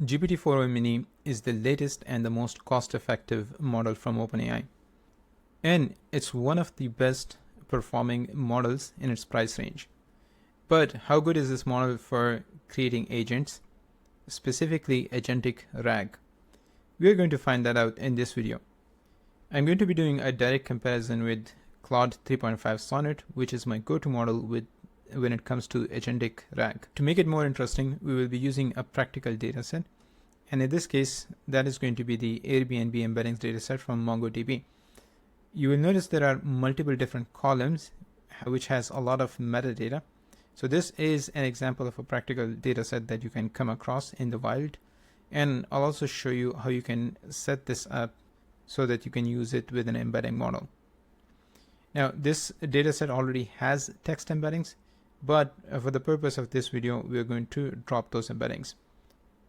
GPT-4o Mini is the latest and the most cost-effective model from OpenAI. And it's one of the best performing models in its price range. But how good is this model for creating agents, specifically Agentic RAG? We're going to find that out in this video. I'm going to be doing a direct comparison with Claude 3.5 Sonnet, which is my go-to model when it comes to Agentic RAG. To make it more interesting, we will be using a practical dataset. And in this case, that is going to be the Airbnb embeddings dataset from MongoDB. You will notice there are multiple different columns, which has a lot of metadata. So this is an example of a practical dataset that you can come across in the wild. And I'll also show you how you can set this up so that you can use it with an embedding model. Now, this dataset already has text embeddings, but for the purpose of this video, we're going to drop those embeddings.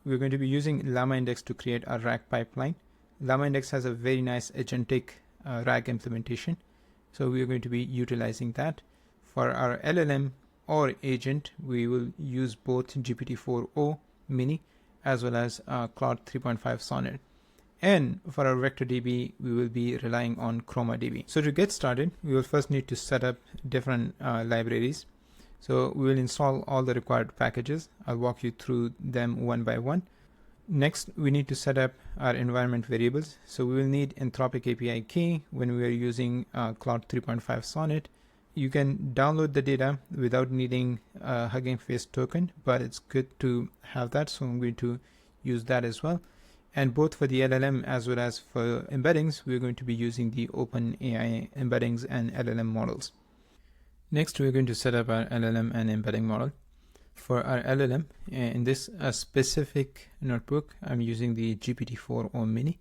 We're going to be using Llama index to create a RAG pipeline. Llama index has a very nice agentic RAG implementation, so we're going to be utilizing that. For our LLM or agent, we will use both GPT-4o Mini as well as Claude 3.5 Sonnet. And for our vector DB, we will be relying on ChromaDB. So to get started, we will first need to set up different libraries. So we will install all the required packages. I'll walk you through them one by one. Next, we need to set up our environment variables. So we will need Anthropic API key when we are using Claude 3.5 Sonnet. You can download the data without needing a Hugging Face token, but it's good to have that. So I'm going to use that as well. And both for the LLM as well as for embeddings, we're going to be using the OpenAI embeddings and LLM models. Next, we're going to set up our LLM and embedding model. For our LLM, in this specific notebook, I'm using the GPT-4o Mini.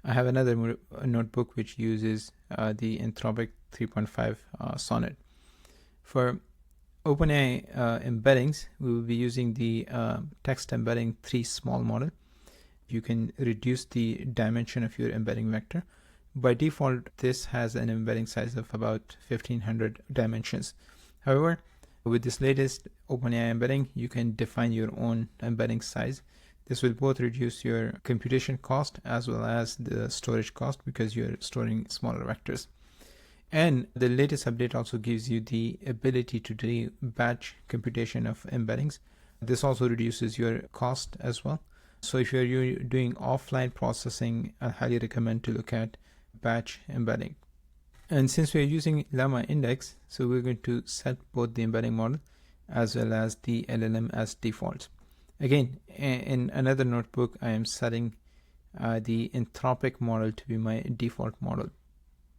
I have another notebook which uses the Anthropic 3.5 Sonnet. For OpenAI embeddings, we will be using the text embedding 3 small model. You can reduce the dimension of your embedding vector. By default, this has an embedding size of about 1500 dimensions. However, with this latest OpenAI embedding, you can define your own embedding size. This will both reduce your computation cost as well as the storage cost because you're storing smaller vectors. And the latest update also gives you the ability to do batch computation of embeddings. This also reduces your cost as well. So if you're doing offline processing, I highly recommend to look at batch embedding. And since we're using Llama index, so we're going to set both the embedding model as well as the LLM as defaults. Again, in another notebook, I am setting the Anthropic model to be my default model.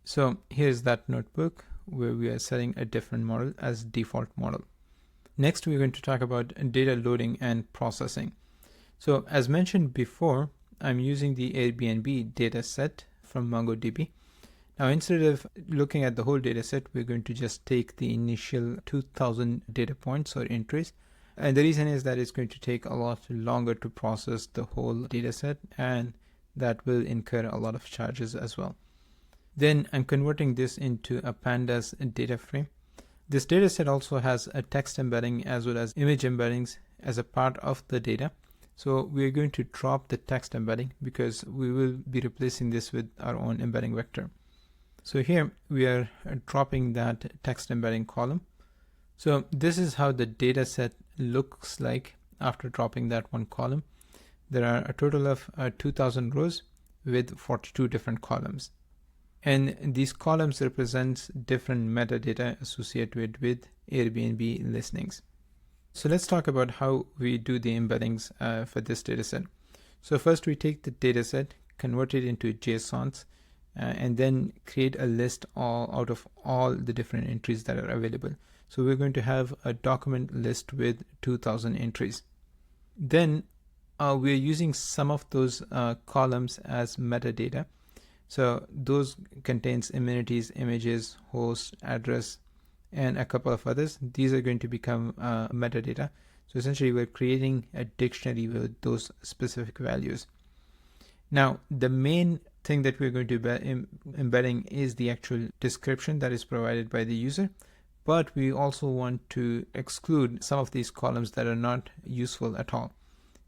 So here's that notebook where we are setting a different model as default model. Next, we're going to talk about data loading and processing. So as mentioned before, I'm using the Airbnb dataset from MongoDB. Now, instead of looking at the whole dataset, we're going to just take the initial 2000 data points or entries. And the reason is that it's going to take a lot longer to process the whole dataset, and that will incur a lot of charges as well. Then I'm converting this into a pandas data frame. This dataset also has a text embedding as well as image embeddings as a part of the data. So we're going to drop the text embedding because we will be replacing this with our own embedding vector. So here we are dropping that text embedding column. So this is how the data set looks like after dropping that one column. There are a total of 2000 rows with 42 different columns. And these columns represent different metadata associated with Airbnb listings. So let's talk about how we do the embeddings for this dataset. So first we take the dataset, convert it into JSONs, and then create a list out of all the different entries that are available. So we're going to have a document list with 2000 entries. Then we're using some of those columns as metadata. So those contains amenities, images, host, address, and a couple of others. These are going to become metadata. So essentially we're creating a dictionary with those specific values. Now, the main thing that we're going to be embedding is the actual description that is provided by the user, but we also want to exclude some of these columns that are not useful at all.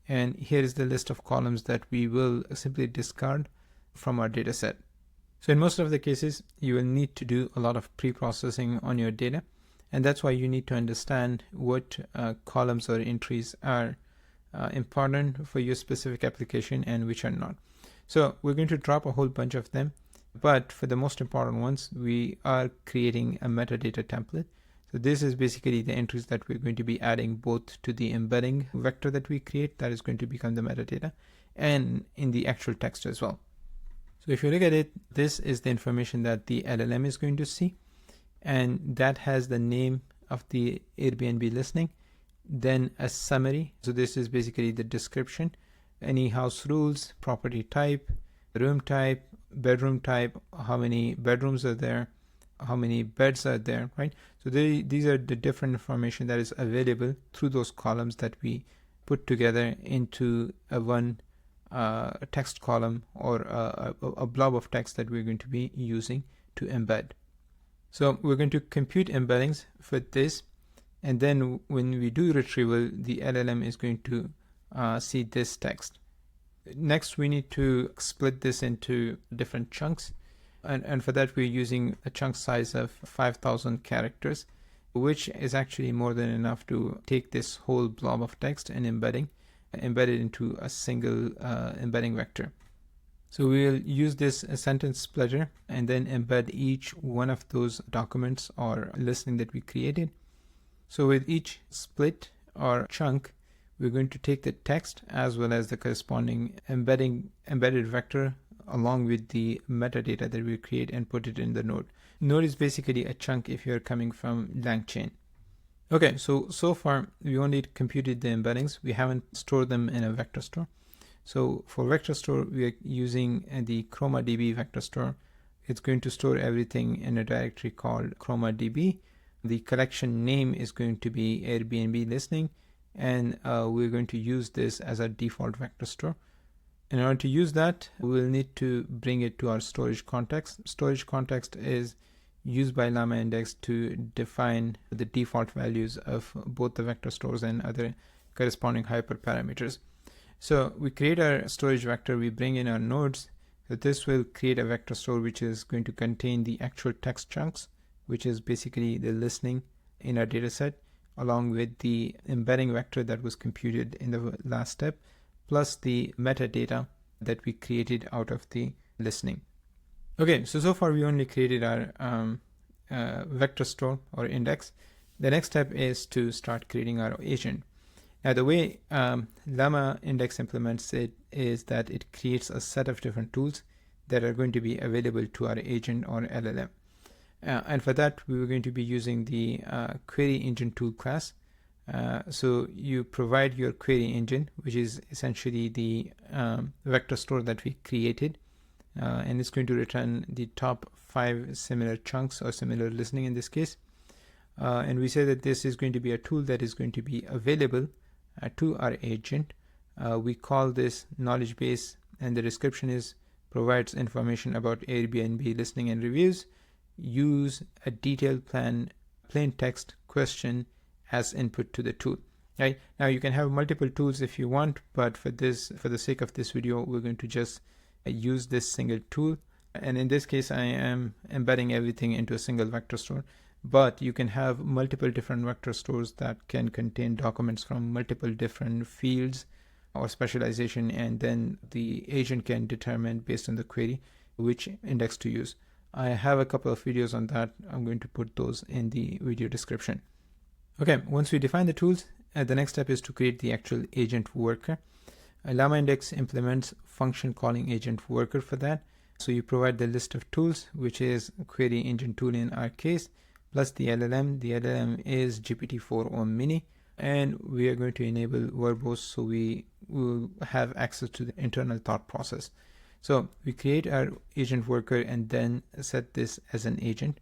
And here is the list of columns that we will simply discard from our data set. So in most of the cases, you will need to do a lot of pre-processing on your data. And that's why you need to understand what columns or entries are important for your specific application and which are not. So we're going to drop a whole bunch of them. But for the most important ones, we are creating a metadata template. So this is basically the entries that we're going to be adding both to the embedding vector that we create, that is going to become the metadata, and in the actual text as well. So if you look at it, this is the information that the LLM is going to see, and that has the name of the Airbnb listing, then a summary. So this is basically the description, any house rules, property type, room type, bedroom type, how many bedrooms are there, how many beds are there, right? So these are the different information that is available through those columns that we put together into a one text column or a blob of text that we're going to be using to embed. So we're going to compute embeddings for this, and then when we do retrieval, the LLM is going to see this text. Next, we need to split this into different chunks. And for that, we're using a chunk size of 5,000 characters, which is actually more than enough to take this whole blob of text and embed it into a single embedding vector. So we'll use this sentence splitter and then embed each one of those documents or listing that we created. So with each split or chunk, we're going to take the text as well as the corresponding embedded vector along with the metadata that we create and put it in the node. Node is basically a chunk if you're coming from LangChain. Okay, so far we only computed the embeddings. We haven't stored them in a vector store. So for vector store, we are using the ChromaDB vector store. It's going to store everything in a directory called ChromaDB. The collection name is going to be Airbnb listing, and we're going to use this as a default vector store. In order to use that, we'll need to bring it to our storage context. Storage context is used by Llama Index to define the default values of both the vector stores and other corresponding hyperparameters. So we create our storage vector, we bring in our nodes. So this will create a vector store which is going to contain the actual text chunks, which is basically the listening in our dataset, along with the embedding vector that was computed in the last step, plus the metadata that we created out of the listening. Okay, so far we only created our vector store or index. The next step is to start creating our agent. Now the way Llama Index implements it is that it creates a set of different tools that are going to be available to our agent or LLM. And for that, we were going to be using the query engine tool class. So you provide your query engine, which is essentially the vector store that we created, and it's going to return the top 5 similar chunks or similar listening in this case. And we say that this is going to be a tool that is going to be available to our agent. We call this knowledge base, and the description is provides information about Airbnb listing and reviews. Use a detailed plain text question as input to the tool. Right now, you can have multiple tools if you want, but for the sake of this video, we're going to just use this single tool. And in this case, I am embedding everything into a single vector store. But you can have multiple different vector stores that can contain documents from multiple different fields or specialization, and then the agent can determine based on the query which index to use. I have a couple of videos on that. I'm going to put those in the video description. Okay, once we define the tools, the next step is to create the actual agent worker. Llama Index implements function calling agent worker for that. So you provide the list of tools, which is query engine tool in our case, plus the LLM. The LLM is GPT-4o mini, and we are going to enable verbose so we will have access to the internal thought process. So we create our agent worker and then set this as an agent.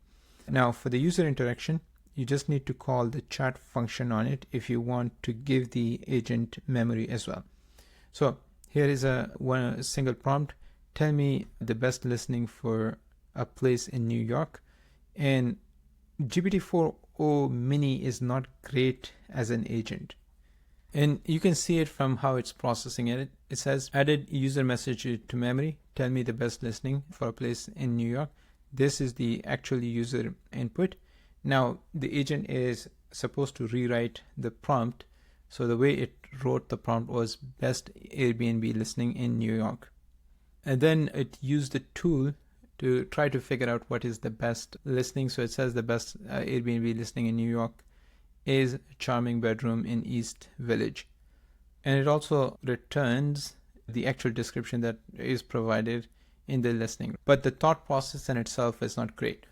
Now for the user interaction, you just need to call the chat function on it if you want to give the agent memory as well. So here is a single prompt. Tell me the best listening for a place in New York. And GPT-4o mini is not great as an agent. And you can see it from how it's processing it. It says added user message to memory. Tell me the best listening for a place in New York. This is the actual user input. Now the agent is supposed to rewrite the prompt. So the way it wrote the prompt was best Airbnb listening in New York. And then it used the tool to try to figure out what is the best listening. So it says the best Airbnb listening in New York is charming bedroom in East Village. And it also returns the actual description that is provided in the listening. But the thought process in itself is not great.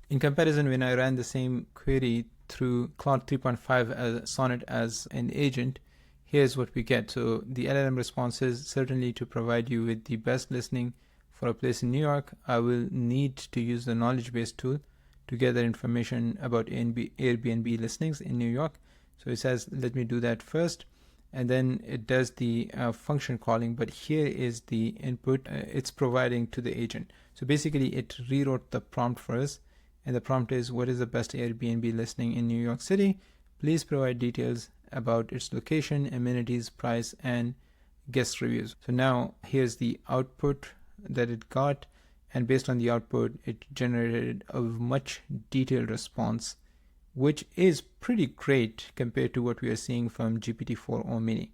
In comparison, when I ran the same query through Claude 3.5 as Sonnet as an agent, here's what we get. So the LLM response is certainly to provide you with the best listening for a place in New York. I will need to use the knowledge base tool to gather information about Airbnb listings in New York. So it says, let me do that first. And then it does the function calling, but here is the input it's providing to the agent. So basically it rewrote the prompt for us. And the prompt is, what is the best Airbnb listing in New York City? Please provide details about its location, amenities, price, and guest reviews. So now here's the output that it got. And based on the output, it generated a much detailed response, which is pretty great compared to what we are seeing from GPT-4o mini.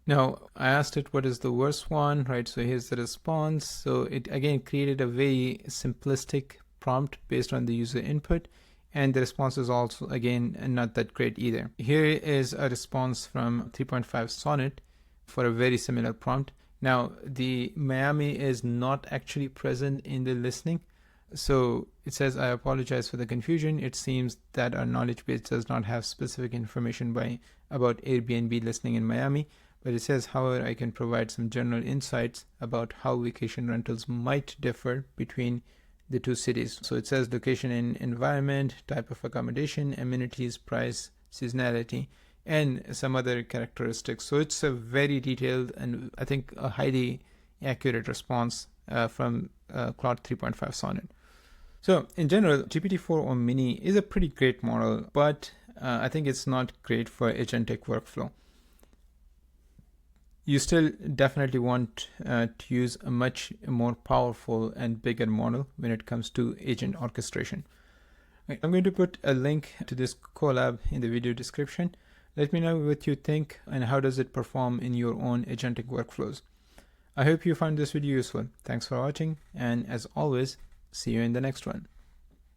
Now, I asked it what is the worst one, right? So here's the response. So it again created a very simplistic prompt based on the user input, and the response is also again not that great either. Here is a response from 3.5 Sonnet for a very similar prompt. Now the Miami is not actually present in the listening. So it says, I apologize for the confusion. It seems that our knowledge base does not have specific information about Airbnb listening in Miami. But it says, however, I can provide some general insights about how vacation rentals might differ between the two cities. So it says location and environment, type of accommodation, amenities, price, seasonality, and some other characteristics. So it's a very detailed and I think a highly accurate response from Claude 3.5 Sonnet. So in general, GPT-4o mini is a pretty great model, but I think it's not great for agentic workflow. You still definitely want to use a much more powerful and bigger model when it comes to agent orchestration. I'm going to put a link to this collab in the video description. Let me know what you think and how does it perform in your own agentic workflows. I hope you found this video useful. Thanks for watching, and as always, see you in the next one.